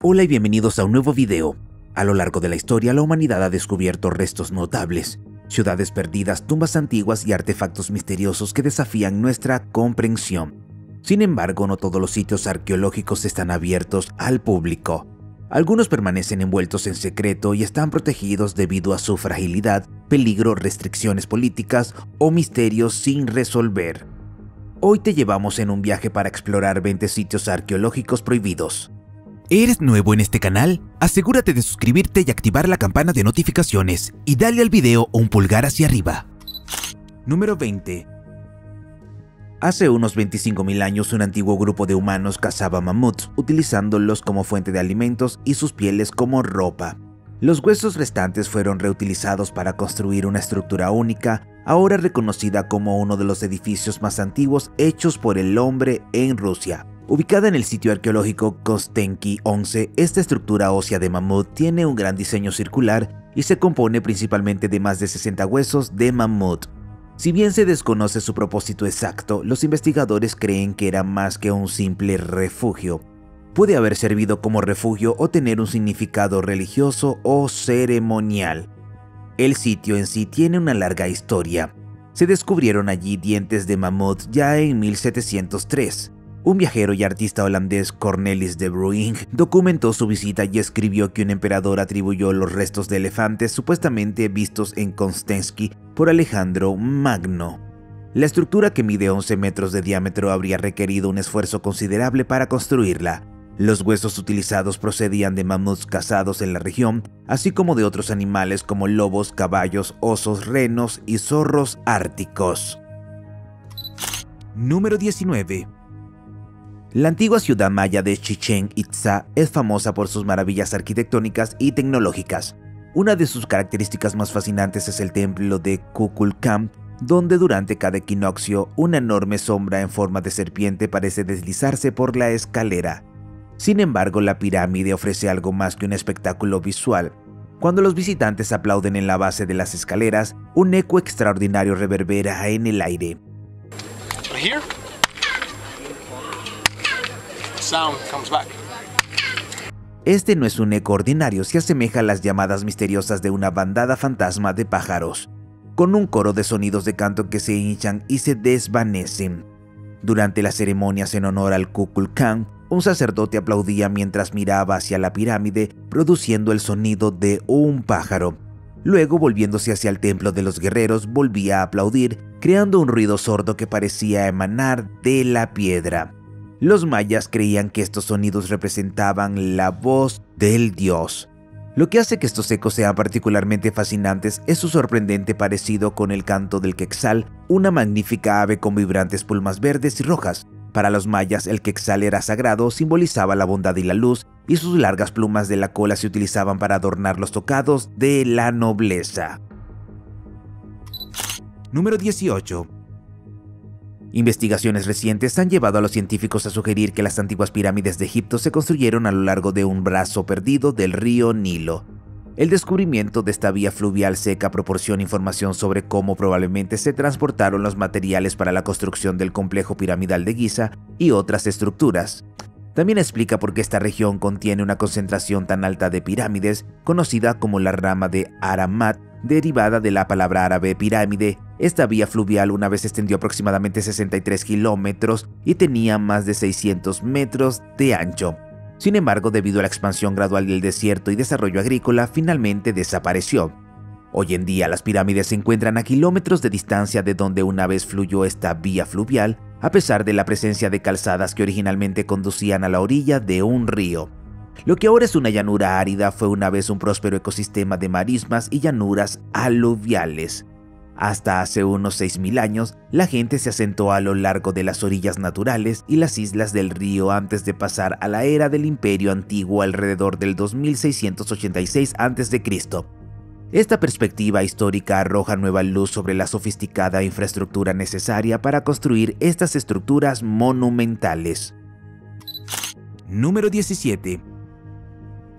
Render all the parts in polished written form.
Hola y bienvenidos a un nuevo video. A lo largo de la historia, la humanidad ha descubierto restos notables, ciudades perdidas, tumbas antiguas y artefactos misteriosos que desafían nuestra comprensión. Sin embargo, no todos los sitios arqueológicos están abiertos al público. Algunos permanecen envueltos en secreto y están protegidos debido a su fragilidad, peligro, restricciones políticas o misterios sin resolver. Hoy te llevamos en un viaje para explorar 20 sitios arqueológicos prohibidos. ¿Eres nuevo en este canal? Asegúrate de suscribirte y activar la campana de notificaciones y dale al video un pulgar hacia arriba. Número 20. Hace unos 25.000 años un antiguo grupo de humanos cazaba mamuts, utilizándolos como fuente de alimentos y sus pieles como ropa. Los huesos restantes fueron reutilizados para construir una estructura única, ahora reconocida como uno de los edificios más antiguos hechos por el hombre en Rusia. Ubicada en el sitio arqueológico Kostenki 11, esta estructura ósea de mamut tiene un gran diseño circular y se compone principalmente de más de 60 huesos de mamut. Si bien se desconoce su propósito exacto, los investigadores creen que era más que un simple refugio. Puede haber servido como refugio o tener un significado religioso o ceremonial. El sitio en sí tiene una larga historia. Se descubrieron allí dientes de mamut ya en 1703. Un viajero y artista holandés, Cornelis de Bruijn, documentó su visita y escribió que un emperador atribuyó los restos de elefantes supuestamente vistos en Kostenki por Alejandro Magno. La estructura, que mide 11 metros de diámetro, habría requerido un esfuerzo considerable para construirla. Los huesos utilizados procedían de mamuts cazados en la región, así como de otros animales como lobos, caballos, osos, renos y zorros árticos. Número 19. La antigua ciudad maya de Chichén Itzá es famosa por sus maravillas arquitectónicas y tecnológicas. Una de sus características más fascinantes es el templo de Kukulcán, donde durante cada equinoccio una enorme sombra en forma de serpiente parece deslizarse por la escalera. Sin embargo, la pirámide ofrece algo más que un espectáculo visual. Cuando los visitantes aplauden en la base de las escaleras, un eco extraordinario reverbera en el aire. Este no es un eco ordinario, se asemeja a las llamadas misteriosas de una bandada fantasma de pájaros, con un coro de sonidos de canto que se hinchan y se desvanecen. Durante las ceremonias en honor al Kukulcán, un sacerdote aplaudía mientras miraba hacia la pirámide, produciendo el sonido de un pájaro. Luego, volviéndose hacia el templo de los guerreros, volvía a aplaudir, creando un ruido sordo que parecía emanar de la piedra. Los mayas creían que estos sonidos representaban la voz del dios. Lo que hace que estos ecos sean particularmente fascinantes es su sorprendente parecido con el canto del quetzal, una magnífica ave con vibrantes plumas verdes y rojas. Para los mayas, el quetzal era sagrado, simbolizaba la bondad y la luz, y sus largas plumas de la cola se utilizaban para adornar los tocados de la nobleza. Número 18. Investigaciones recientes han llevado a los científicos a sugerir que las antiguas pirámides de Egipto se construyeron a lo largo de un brazo perdido del río Nilo. El descubrimiento de esta vía fluvial seca proporciona información sobre cómo probablemente se transportaron los materiales para la construcción del complejo piramidal de Giza y otras estructuras. También explica por qué esta región contiene una concentración tan alta de pirámides, conocida como la rama de Aramat, derivada de la palabra árabe pirámide. Esta vía fluvial una vez extendió aproximadamente 63 kilómetros y tenía más de 600 metros de ancho. Sin embargo, debido a la expansión gradual del desierto y desarrollo agrícola, finalmente desapareció. Hoy en día, las pirámides se encuentran a kilómetros de distancia de donde una vez fluyó esta vía fluvial, a pesar de la presencia de calzadas que originalmente conducían a la orilla de un río. Lo que ahora es una llanura árida fue una vez un próspero ecosistema de marismas y llanuras aluviales. Hasta hace unos 6.000 años, la gente se asentó a lo largo de las orillas naturales y las islas del río antes de pasar a la era del Imperio Antiguo alrededor del 2686 a.C. Esta perspectiva histórica arroja nueva luz sobre la sofisticada infraestructura necesaria para construir estas estructuras monumentales. Número 17.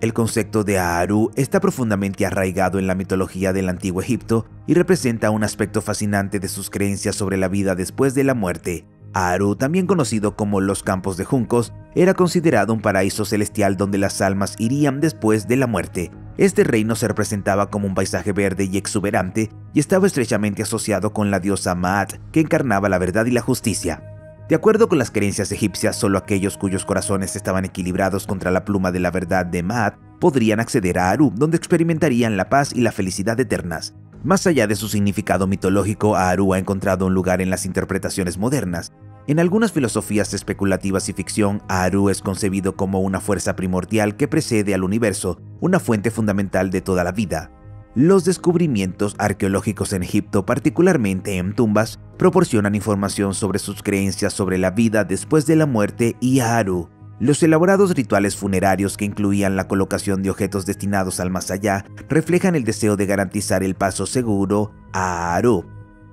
El concepto de Aaru está profundamente arraigado en la mitología del Antiguo Egipto y representa un aspecto fascinante de sus creencias sobre la vida después de la muerte. Aaru, también conocido como los Campos de Juncos, era considerado un paraíso celestial donde las almas irían después de la muerte. Este reino se representaba como un paisaje verde y exuberante y estaba estrechamente asociado con la diosa Maat, que encarnaba la verdad y la justicia. De acuerdo con las creencias egipcias, solo aquellos cuyos corazones estaban equilibrados contra la pluma de la verdad de Maat podrían acceder a Aaru, donde experimentarían la paz y la felicidad eternas. Más allá de su significado mitológico, Aaru ha encontrado un lugar en las interpretaciones modernas. En algunas filosofías especulativas y ficción, Aaru es concebido como una fuerza primordial que precede al universo, una fuente fundamental de toda la vida. Los descubrimientos arqueológicos en Egipto, particularmente en tumbas, proporcionan información sobre sus creencias sobre la vida después de la muerte y Aaru. Los elaborados rituales funerarios, que incluían la colocación de objetos destinados al más allá, reflejan el deseo de garantizar el paso seguro a Aaru.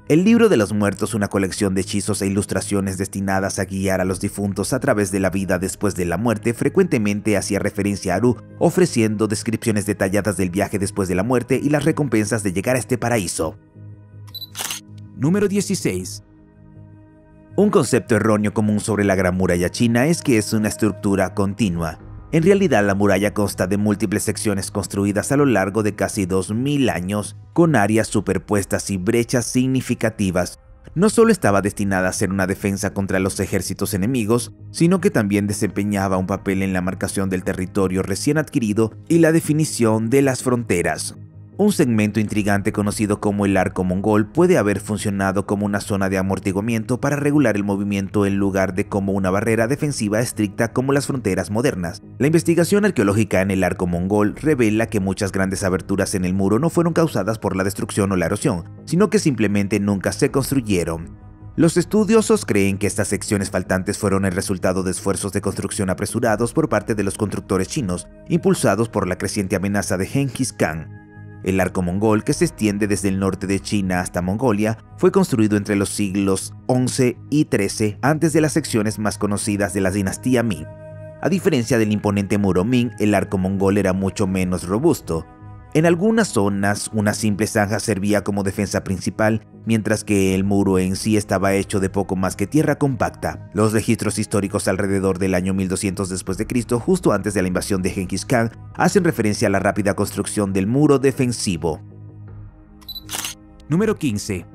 El Libro de los Muertos, una colección de hechizos e ilustraciones destinadas a guiar a los difuntos a través de la vida después de la muerte, frecuentemente hacía referencia a Aaru, ofreciendo descripciones detalladas del viaje después de la muerte y las recompensas de llegar a este paraíso. Número 16. Un concepto erróneo común sobre la Gran Muralla China es que es una estructura continua. En realidad, la muralla consta de múltiples secciones construidas a lo largo de casi 2000 años, con áreas superpuestas y brechas significativas. No solo estaba destinada a ser una defensa contra los ejércitos enemigos, sino que también desempeñaba un papel en la marcación del territorio recién adquirido y la definición de las fronteras. Un segmento intrigante conocido como el Arco Mongol puede haber funcionado como una zona de amortiguamiento para regular el movimiento en lugar de como una barrera defensiva estricta como las fronteras modernas. La investigación arqueológica en el Arco Mongol revela que muchas grandes aberturas en el muro no fueron causadas por la destrucción o la erosión, sino que simplemente nunca se construyeron. Los estudiosos creen que estas secciones faltantes fueron el resultado de esfuerzos de construcción apresurados por parte de los constructores chinos, impulsados por la creciente amenaza de Genghis Khan. El arco mongol, que se extiende desde el norte de China hasta Mongolia, fue construido entre los siglos XI y XIII, antes de las secciones más conocidas de la dinastía Ming. A diferencia del imponente muro Ming, el arco mongol era mucho menos robusto. En algunas zonas, una simple zanja servía como defensa principal, mientras que el muro en sí estaba hecho de poco más que tierra compacta. Los registros históricos alrededor del año 1200 después de Cristo, justo antes de la invasión de Genghis Khan, hacen referencia a la rápida construcción del muro defensivo. Número 15.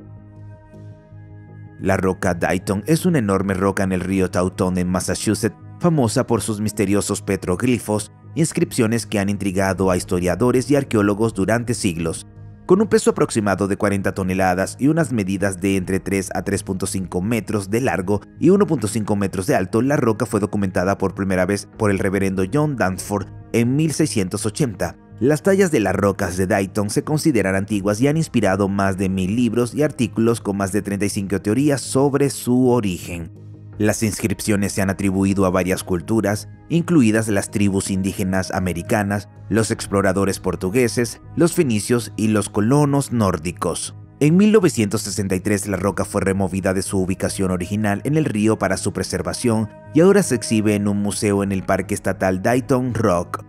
La roca Dayton es una enorme roca en el río Taunton en Massachusetts, famosa por sus misteriosos petroglifos, inscripciones que han intrigado a historiadores y arqueólogos durante siglos. Con un peso aproximado de 40 toneladas y unas medidas de entre 3 a 3.5 metros de largo y 1.5 metros de alto, la roca fue documentada por primera vez por el reverendo John Danforth en 1680. Las tallas de las rocas de Dayton se consideran antiguas y han inspirado más de 1000 libros y artículos con más de 35 teorías sobre su origen. Las inscripciones se han atribuido a varias culturas, incluidas las tribus indígenas americanas, los exploradores portugueses, los fenicios y los colonos nórdicos. En 1963 la roca fue removida de su ubicación original en el río para su preservación y ahora se exhibe en un museo en el Parque Estatal Dayton Rock.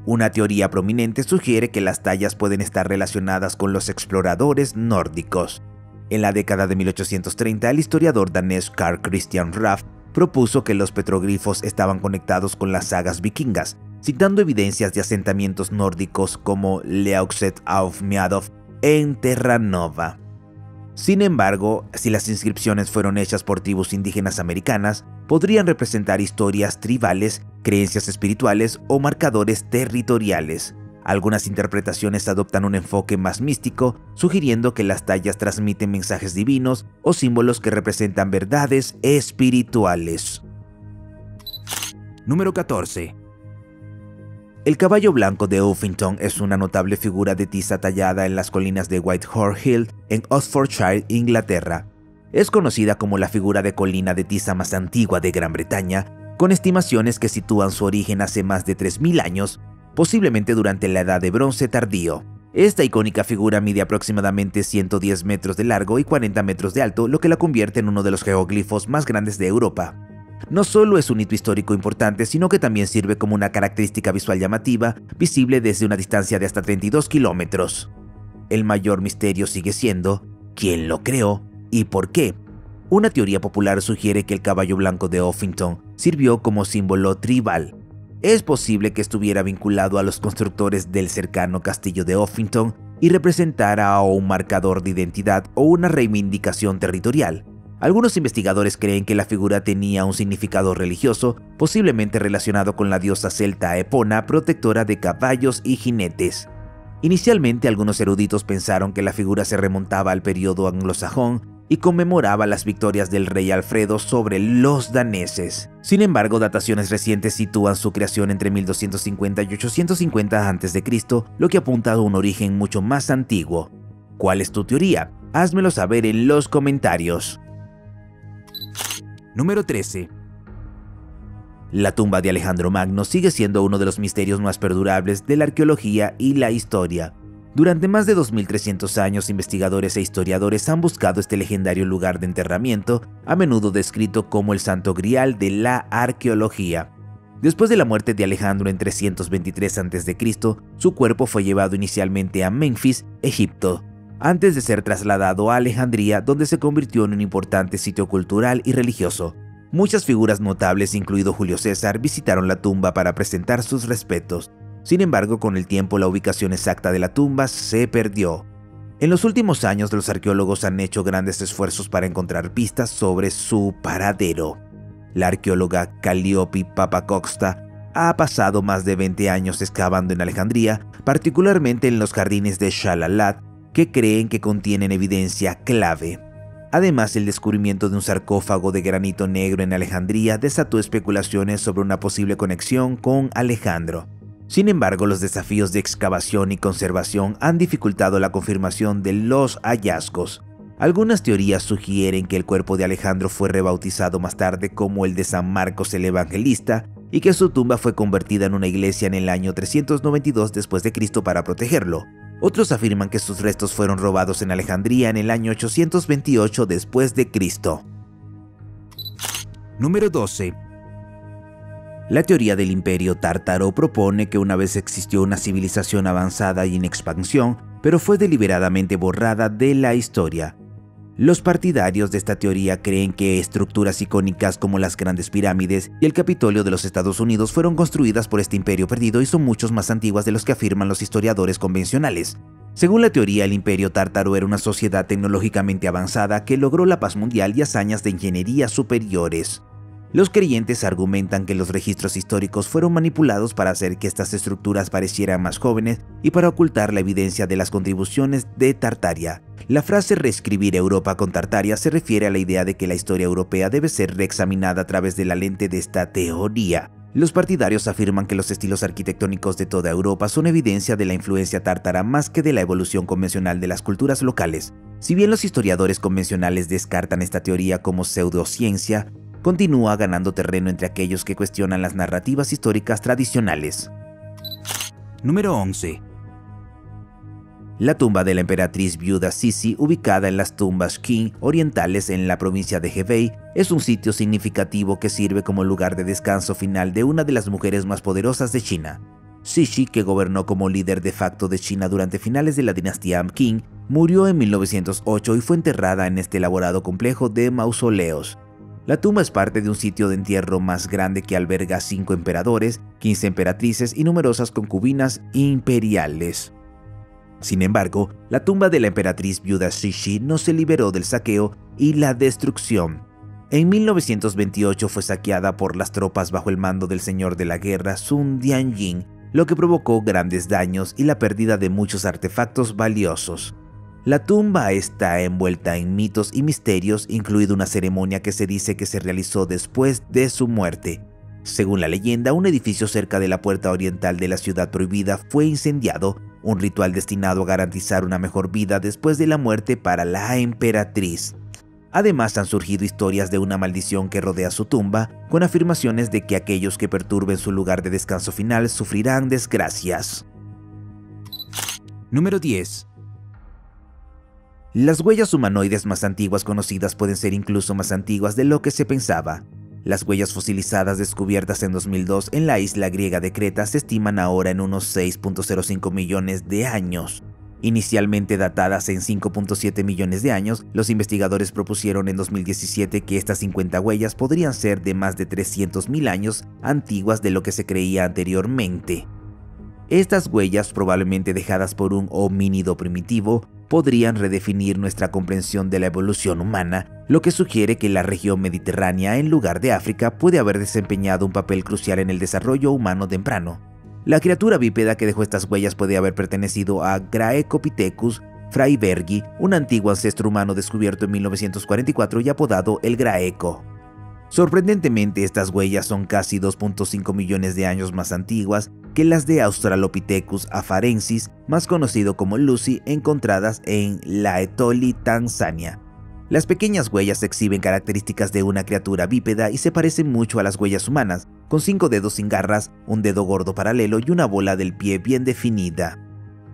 Una teoría prominente sugiere que las tallas pueden estar relacionadas con los exploradores nórdicos. En la década de 1830, el historiador danés Carl Christian Raff propuso que los petroglifos estaban conectados con las sagas vikingas, citando evidencias de asentamientos nórdicos como Leaukset auf Meadow en Terra Nova. Sin embargo, si las inscripciones fueron hechas por tribus indígenas americanas, podrían representar historias tribales, creencias espirituales o marcadores territoriales. Algunas interpretaciones adoptan un enfoque más místico, sugiriendo que las tallas transmiten mensajes divinos o símbolos que representan verdades espirituales. Número 14. El caballo blanco de Uffington es una notable figura de tiza tallada en las colinas de Whitehorse Hill en Oxfordshire, Inglaterra. Es conocida como la figura de colina de tiza más antigua de Gran Bretaña, con estimaciones que sitúan su origen hace más de 3000 años, posiblemente durante la Edad de Bronce tardío. Esta icónica figura mide aproximadamente 110 metros de largo y 40 metros de alto, lo que la convierte en uno de los geoglifos más grandes de Europa. No solo es un hito histórico importante, sino que también sirve como una característica visual llamativa, visible desde una distancia de hasta 32 kilómetros. El mayor misterio sigue siendo ¿quién lo creó y por qué? Una teoría popular sugiere que el caballo blanco de Uffington sirvió como símbolo tribal. Es posible que estuviera vinculado a los constructores del cercano castillo de Uffington y representara a un marcador de identidad o una reivindicación territorial. Algunos investigadores creen que la figura tenía un significado religioso, posiblemente relacionado con la diosa celta Epona, protectora de caballos y jinetes. Inicialmente, algunos eruditos pensaron que la figura se remontaba al periodo anglosajón y conmemoraba las victorias del rey Alfredo sobre los daneses. Sin embargo, dataciones recientes sitúan su creación entre 1250 y 850 a.C., lo que apunta a un origen mucho más antiguo. ¿Cuál es tu teoría? Házmelo saber en los comentarios. Número 13. La tumba de Alejandro Magno sigue siendo uno de los misterios más perdurables de la arqueología y la historia. Durante más de 2300 años, investigadores e historiadores han buscado este legendario lugar de enterramiento, a menudo descrito como el Santo Grial de la arqueología. Después de la muerte de Alejandro en 323 a.C., su cuerpo fue llevado inicialmente a Menfis, Egipto, antes de ser trasladado a Alejandría, donde se convirtió en un importante sitio cultural y religioso. Muchas figuras notables, incluido Julio César, visitaron la tumba para presentar sus respetos. Sin embargo, con el tiempo la ubicación exacta de la tumba se perdió. En los últimos años, los arqueólogos han hecho grandes esfuerzos para encontrar pistas sobre su paradero. La arqueóloga Calliope Papacosta ha pasado más de 20 años excavando en Alejandría, particularmente en los jardines de Shalalat, que creen que contienen evidencia clave. Además, el descubrimiento de un sarcófago de granito negro en Alejandría desató especulaciones sobre una posible conexión con Alejandro. Sin embargo, los desafíos de excavación y conservación han dificultado la confirmación de los hallazgos. Algunas teorías sugieren que el cuerpo de Alejandro fue rebautizado más tarde como el de San Marcos el Evangelista y que su tumba fue convertida en una iglesia en el año 392 después de Cristo para protegerlo. Otros afirman que sus restos fueron robados en Alejandría en el año 828 después de Cristo. Número 12. La teoría del Imperio Tártaro propone que una vez existió una civilización avanzada y en expansión, pero fue deliberadamente borrada de la historia. Los partidarios de esta teoría creen que estructuras icónicas como las grandes pirámides y el Capitolio de los Estados Unidos fueron construidas por este imperio perdido y son muchos más antiguas de los que afirman los historiadores convencionales. Según la teoría, el Imperio Tártaro era una sociedad tecnológicamente avanzada que logró la paz mundial y hazañas de ingeniería superiores. Los creyentes argumentan que los registros históricos fueron manipulados para hacer que estas estructuras parecieran más jóvenes y para ocultar la evidencia de las contribuciones de Tartaria. La frase reescribir Europa con Tartaria se refiere a la idea de que la historia europea debe ser reexaminada a través de la lente de esta teoría. Los partidarios afirman que los estilos arquitectónicos de toda Europa son evidencia de la influencia tártara más que de la evolución convencional de las culturas locales. Si bien los historiadores convencionales descartan esta teoría como pseudociencia, continúa ganando terreno entre aquellos que cuestionan las narrativas históricas tradicionales. Número 11. La tumba de la emperatriz viuda Sisi, ubicada en las tumbas Qin orientales en la provincia de Hebei, es un sitio significativo que sirve como lugar de descanso final de una de las mujeres más poderosas de China. Sisi, que gobernó como líder de facto de China durante finales de la dinastía Qing, murió en 1908 y fue enterrada en este elaborado complejo de mausoleos. La tumba es parte de un sitio de entierro más grande que alberga a 5 emperadores, 15 emperatrices y numerosas concubinas imperiales. Sin embargo, la tumba de la emperatriz viuda Sisi no se liberó del saqueo y la destrucción. En 1928 fue saqueada por las tropas bajo el mando del señor de la guerra Sun Dianying, lo que provocó grandes daños y la pérdida de muchos artefactos valiosos. La tumba está envuelta en mitos y misterios, incluida una ceremonia que se dice que se realizó después de su muerte. Según la leyenda, un edificio cerca de la puerta oriental de la ciudad prohibida fue incendiado, un ritual destinado a garantizar una mejor vida después de la muerte para la emperatriz. Además, han surgido historias de una maldición que rodea su tumba, con afirmaciones de que aquellos que perturben su lugar de descanso final sufrirán desgracias. Número 10. Las huellas humanoides más antiguas conocidas pueden ser incluso más antiguas de lo que se pensaba. Las huellas fosilizadas descubiertas en 2002 en la isla griega de Creta se estiman ahora en unos 6.05 millones de años. Inicialmente datadas en 5.7 millones de años, los investigadores propusieron en 2017 que estas 50 huellas podrían ser de más de 300.000 años antiguas de lo que se creía anteriormente. Estas huellas, probablemente dejadas por un homínido primitivo, podrían redefinir nuestra comprensión de la evolución humana, lo que sugiere que la región mediterránea, en lugar de África, puede haber desempeñado un papel crucial en el desarrollo humano temprano. La criatura bípeda que dejó estas huellas puede haber pertenecido a Graecopithecus freybergi, un antiguo ancestro humano descubierto en 1944 y apodado el Graeco. Sorprendentemente, estas huellas son casi 2.5 millones de años más antiguas que las de Australopithecus afarensis, más conocido como Lucy, encontradas en Laetoli, Tanzania. Las pequeñas huellas exhiben características de una criatura bípeda y se parecen mucho a las huellas humanas, con 5 dedos sin garras, un dedo gordo paralelo y una bola del pie bien definida.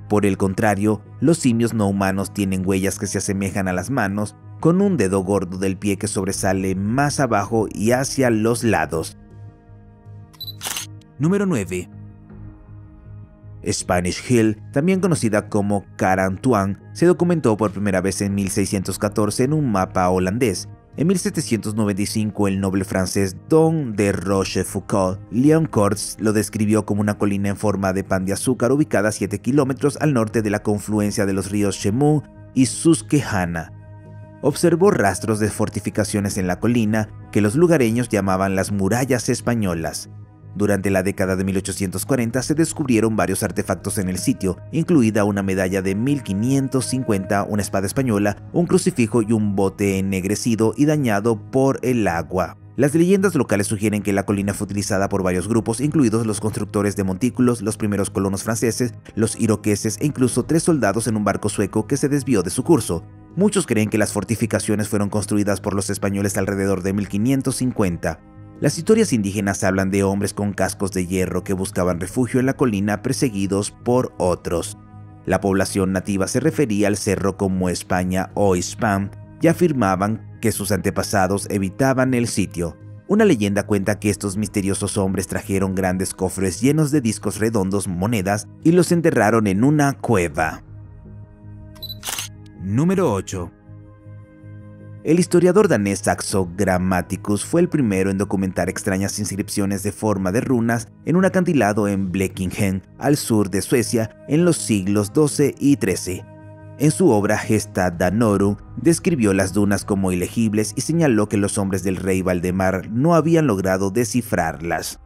Por el contrario, los simios no humanos tienen huellas que se asemejan a las manos, con un dedo gordo del pie que sobresale más abajo y hacia los lados. Número 9. Spanish Hill, también conocida como Carantuan, se documentó por primera vez en 1614 en un mapa holandés. En 1795, el noble francés Don de Rochefoucauld Liancourt lo describió como una colina en forma de pan de azúcar ubicada a 7 kilómetros al norte de la confluencia de los ríos Chemung y Susquehanna. Observó rastros de fortificaciones en la colina que los lugareños llamaban las murallas españolas. Durante la década de 1840 se descubrieron varios artefactos en el sitio, incluida una medalla de 1550, una espada española, un crucifijo y un bote ennegrecido y dañado por el agua. Las leyendas locales sugieren que la colina fue utilizada por varios grupos, incluidos los constructores de montículos, los primeros colonos franceses, los iroqueses e incluso 3 soldados en un barco sueco que se desvió de su curso. Muchos creen que las fortificaciones fueron construidas por los españoles alrededor de 1550. Las historias indígenas hablan de hombres con cascos de hierro que buscaban refugio en la colina perseguidos por otros. La población nativa se refería al cerro como España o Hispam y afirmaban que sus antepasados evitaban el sitio. Una leyenda cuenta que estos misteriosos hombres trajeron grandes cofres llenos de discos redondos, monedas, y los enterraron en una cueva. Número 8. El historiador danés Saxo Grammaticus fue el primero en documentar extrañas inscripciones de forma de runas en un acantilado en Blekinge, al sur de Suecia, en los siglos XII y XIII. En su obra Gesta Danorum describió las dunas como ilegibles y señaló que los hombres del rey Valdemar no habían logrado descifrarlas.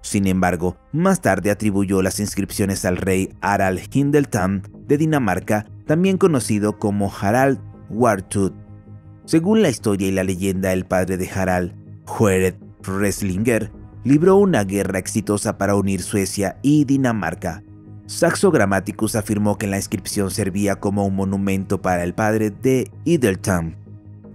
Sin embargo, más tarde atribuyó las inscripciones al rey Harald Hindeltam de Dinamarca, también conocido como Harald Hardrada. Según la historia y la leyenda, el padre de Harald, Hueret Reslinger, libró una guerra exitosa para unir Suecia y Dinamarca. Saxo Grammaticus afirmó que la inscripción servía como un monumento para el padre de Hindeltam.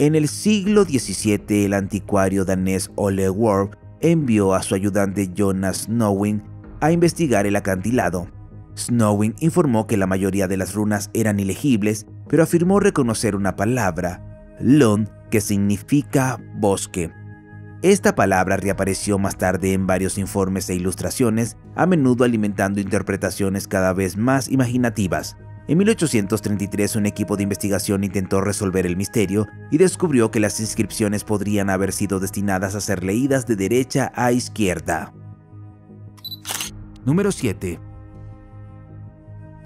En el siglo XVII, el anticuario danés Ole Worm envió a su ayudante Jonas Snowing a investigar el acantilado. Snowing informó que la mayoría de las runas eran ilegibles, pero afirmó reconocer una palabra, Lund, que significa bosque. Esta palabra reapareció más tarde en varios informes e ilustraciones, a menudo alimentando interpretaciones cada vez más imaginativas. En 1833, un equipo de investigación intentó resolver el misterio y descubrió que las inscripciones podrían haber sido destinadas a ser leídas de derecha a izquierda. Número 7.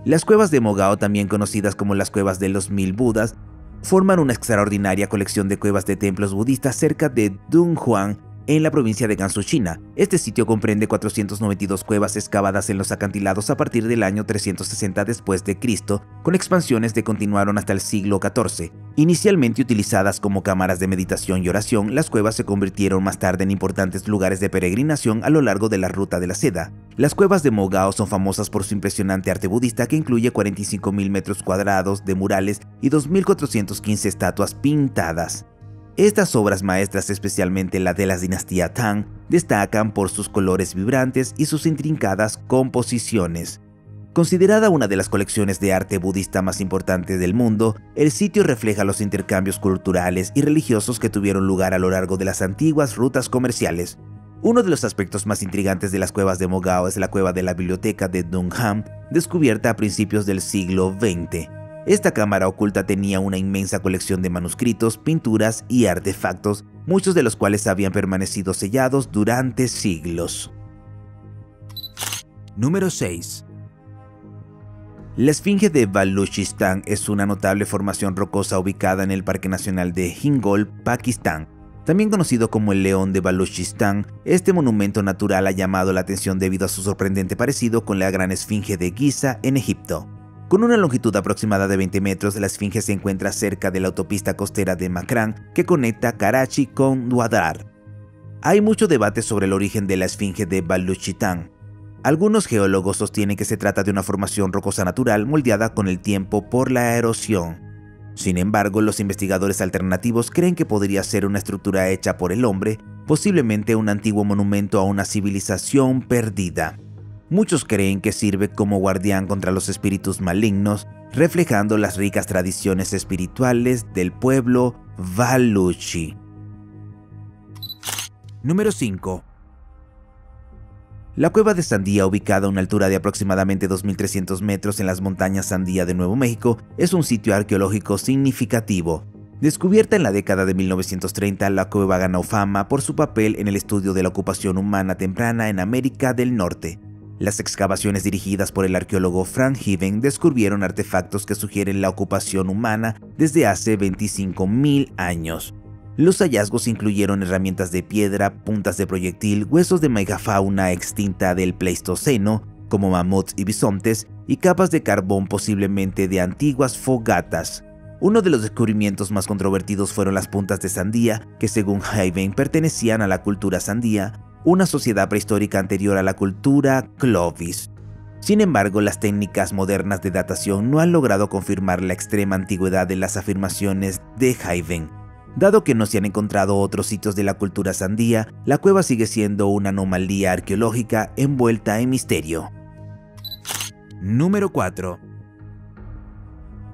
Las cuevas de Mogao, también conocidas como las cuevas de los 1000 Budas, forman una extraordinaria colección de cuevas de templos budistas cerca de Dunhuang, en la provincia de Gansu, China. Este sitio comprende 492 cuevas excavadas en los acantilados a partir del año 360 después de Cristo, con expansiones que continuaron hasta el siglo XIV. Inicialmente utilizadas como cámaras de meditación y oración, las cuevas se convirtieron más tarde en importantes lugares de peregrinación a lo largo de la Ruta de la Seda. Las cuevas de Mogao son famosas por su impresionante arte budista, que incluye 45.000 metros cuadrados de murales y 2.415 estatuas pintadas. Estas obras maestras, especialmente la de la dinastía Tang, destacan por sus colores vibrantes y sus intrincadas composiciones. Considerada una de las colecciones de arte budista más importantes del mundo, el sitio refleja los intercambios culturales y religiosos que tuvieron lugar a lo largo de las antiguas rutas comerciales. Uno de los aspectos más intrigantes de las cuevas de Mogao es la cueva de la biblioteca de Dunham, descubierta a principios del siglo XX. Esta cámara oculta tenía una inmensa colección de manuscritos, pinturas y artefactos, muchos de los cuales habían permanecido sellados durante siglos. Número 6. La Esfinge de Baluchistan es una notable formación rocosa ubicada en el Parque Nacional de Hingol, Pakistán. También conocido como el León de Baluchistán, este monumento natural ha llamado la atención debido a su sorprendente parecido con la Gran Esfinge de Giza en Egipto. Con una longitud aproximada de 20 metros, la esfinge se encuentra cerca de la autopista costera de Makran que conecta Karachi con Gwadar. Hay mucho debate sobre el origen de la Esfinge de Baluchistán. Algunos geólogos sostienen que se trata de una formación rocosa natural moldeada con el tiempo por la erosión. Sin embargo, los investigadores alternativos creen que podría ser una estructura hecha por el hombre, posiblemente un antiguo monumento a una civilización perdida. Muchos creen que sirve como guardián contra los espíritus malignos, reflejando las ricas tradiciones espirituales del pueblo Baluchi. Número 5. La Cueva de Sandía, ubicada a una altura de aproximadamente 2.300 metros en las montañas Sandía de Nuevo México, es un sitio arqueológico significativo. Descubierta en la década de 1930, la cueva ganó fama por su papel en el estudio de la ocupación humana temprana en América del Norte. Las excavaciones dirigidas por el arqueólogo Frank Heaven descubrieron artefactos que sugieren la ocupación humana desde hace 25.000 años. Los hallazgos incluyeron herramientas de piedra, puntas de proyectil, huesos de megafauna extinta del Pleistoceno, como mamuts y bisontes, y capas de carbón posiblemente de antiguas fogatas. Uno de los descubrimientos más controvertidos fueron las puntas de sandía, que según Haven pertenecían a la cultura sandía, una sociedad prehistórica anterior a la cultura Clovis. Sin embargo, las técnicas modernas de datación no han logrado confirmar la extrema antigüedad de las afirmaciones de Haven. Dado que no se han encontrado otros sitios de la cultura sandía, la cueva sigue siendo una anomalía arqueológica envuelta en misterio. Número 4.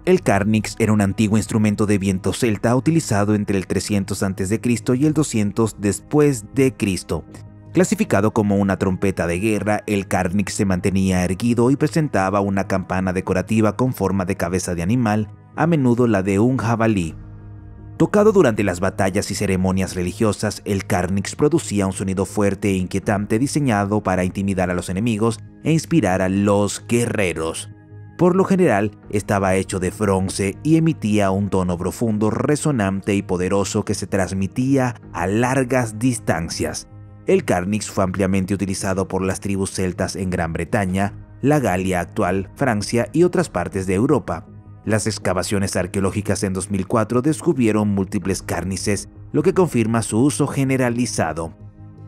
El carnix era un antiguo instrumento de viento celta utilizado entre el 300 a.C. y el 200 después de Cristo. Clasificado como una trompeta de guerra, el carnix se mantenía erguido y presentaba una campana decorativa con forma de cabeza de animal, a menudo la de un jabalí. Tocado durante las batallas y ceremonias religiosas, el carnix producía un sonido fuerte e inquietante diseñado para intimidar a los enemigos e inspirar a los guerreros. Por lo general, estaba hecho de bronce y emitía un tono profundo, resonante y poderoso que se transmitía a largas distancias. El carnix fue ampliamente utilizado por las tribus celtas en Gran Bretaña, la Galia actual, Francia y otras partes de Europa. Las excavaciones arqueológicas en 2004 descubrieron múltiples cárnices, lo que confirma su uso generalizado.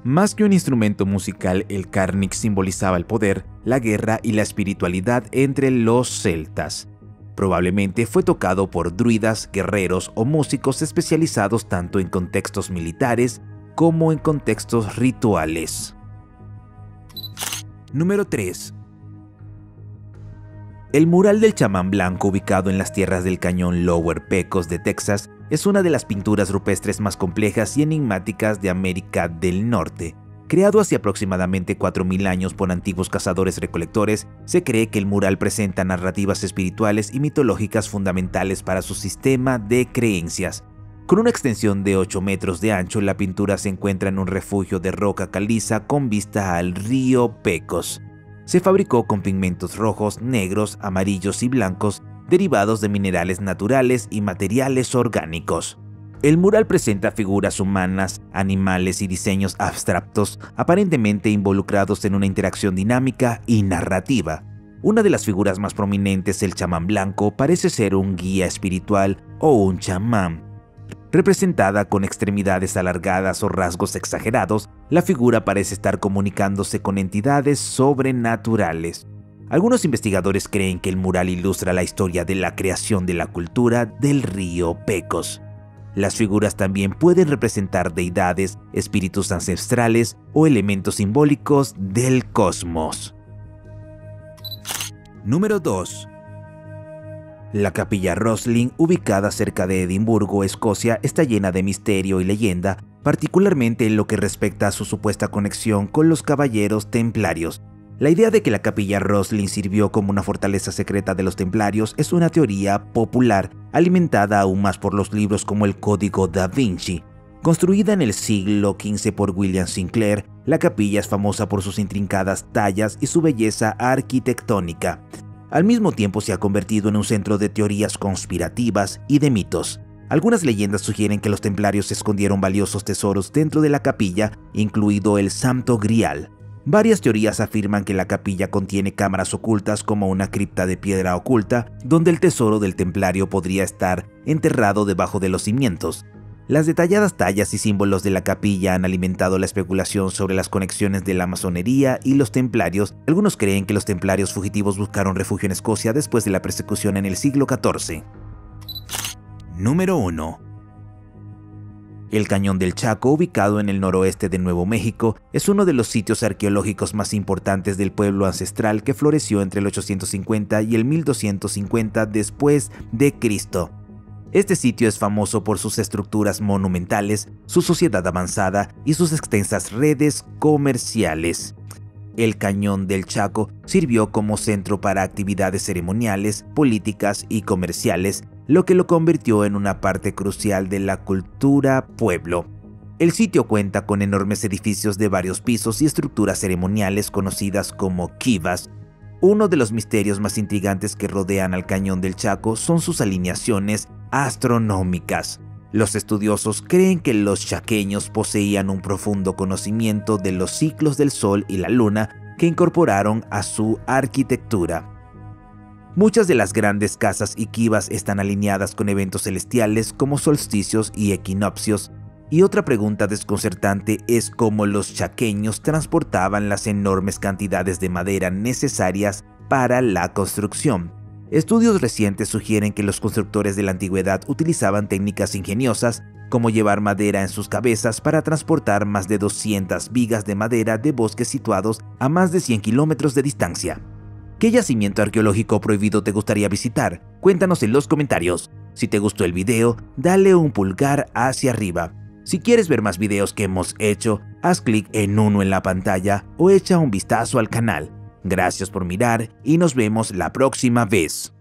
Más que un instrumento musical, el carnix simbolizaba el poder, la guerra y la espiritualidad entre los celtas. Probablemente fue tocado por druidas, guerreros o músicos especializados tanto en contextos militares como en contextos rituales. Número 3. El mural del chamán blanco, ubicado en las tierras del cañón Lower Pecos de Texas, es una de las pinturas rupestres más complejas y enigmáticas de América del Norte. Creado hace aproximadamente 4.000 años por antiguos cazadores-recolectores, se cree que el mural presenta narrativas espirituales y mitológicas fundamentales para su sistema de creencias. Con una extensión de 8 metros de ancho, la pintura se encuentra en un refugio de roca caliza con vista al río Pecos. Se fabricó con pigmentos rojos, negros, amarillos y blancos, derivados de minerales naturales y materiales orgánicos. El mural presenta figuras humanas, animales y diseños abstractos, aparentemente involucrados en una interacción dinámica y narrativa. Una de las figuras más prominentes, el chamán blanco, parece ser un guía espiritual o un chamán. Representada con extremidades alargadas o rasgos exagerados, la figura parece estar comunicándose con entidades sobrenaturales. Algunos investigadores creen que el mural ilustra la historia de la creación de la cultura del río Pecos. Las figuras también pueden representar deidades, espíritus ancestrales o elementos simbólicos del cosmos. Número 2. La capilla Roslin, ubicada cerca de Edimburgo, Escocia, está llena de misterio y leyenda, particularmente en lo que respecta a su supuesta conexión con los caballeros templarios. La idea de que la capilla Roslin sirvió como una fortaleza secreta de los templarios es una teoría popular, alimentada aún más por los libros como el Código da Vinci. Construida en el siglo XV por William Sinclair, la capilla es famosa por sus intrincadas tallas y su belleza arquitectónica. Al mismo tiempo se ha convertido en un centro de teorías conspirativas y de mitos. Algunas leyendas sugieren que los templarios escondieron valiosos tesoros dentro de la capilla, incluido el Santo Grial. Varias teorías afirman que la capilla contiene cámaras ocultas como una cripta de piedra oculta, donde el tesoro del templario podría estar enterrado debajo de los cimientos. Las detalladas tallas y símbolos de la capilla han alimentado la especulación sobre las conexiones de la masonería y los templarios. Algunos creen que los templarios fugitivos buscaron refugio en Escocia después de la persecución en el siglo XIV. Número 1. El Cañón del Chaco, ubicado en el noroeste de Nuevo México, es uno de los sitios arqueológicos más importantes del pueblo ancestral que floreció entre el 850 y el 1250 después de Cristo. Este sitio es famoso por sus estructuras monumentales, su sociedad avanzada y sus extensas redes comerciales. El Cañón del Chaco sirvió como centro para actividades ceremoniales, políticas y comerciales, lo que lo convirtió en una parte crucial de la cultura pueblo. El sitio cuenta con enormes edificios de varios pisos y estructuras ceremoniales conocidas como kivas. Uno de los misterios más intrigantes que rodean al Cañón del Chaco son sus alineaciones astronómicas. Los estudiosos creen que los chaqueños poseían un profundo conocimiento de los ciclos del Sol y la Luna que incorporaron a su arquitectura. Muchas de las grandes casas y kivas están alineadas con eventos celestiales como solsticios y equinoccios, y otra pregunta desconcertante es cómo los chaqueños transportaban las enormes cantidades de madera necesarias para la construcción. Estudios recientes sugieren que los constructores de la antigüedad utilizaban técnicas ingeniosas, como llevar madera en sus cabezas para transportar más de 200 vigas de madera de bosques situados a más de 100 kilómetros de distancia. ¿Qué yacimiento arqueológico prohibido te gustaría visitar? Cuéntanos en los comentarios. Si te gustó el video, dale un pulgar hacia arriba. Si quieres ver más videos que hemos hecho, haz clic en uno en la pantalla o echa un vistazo al canal. Gracias por mirar y nos vemos la próxima vez.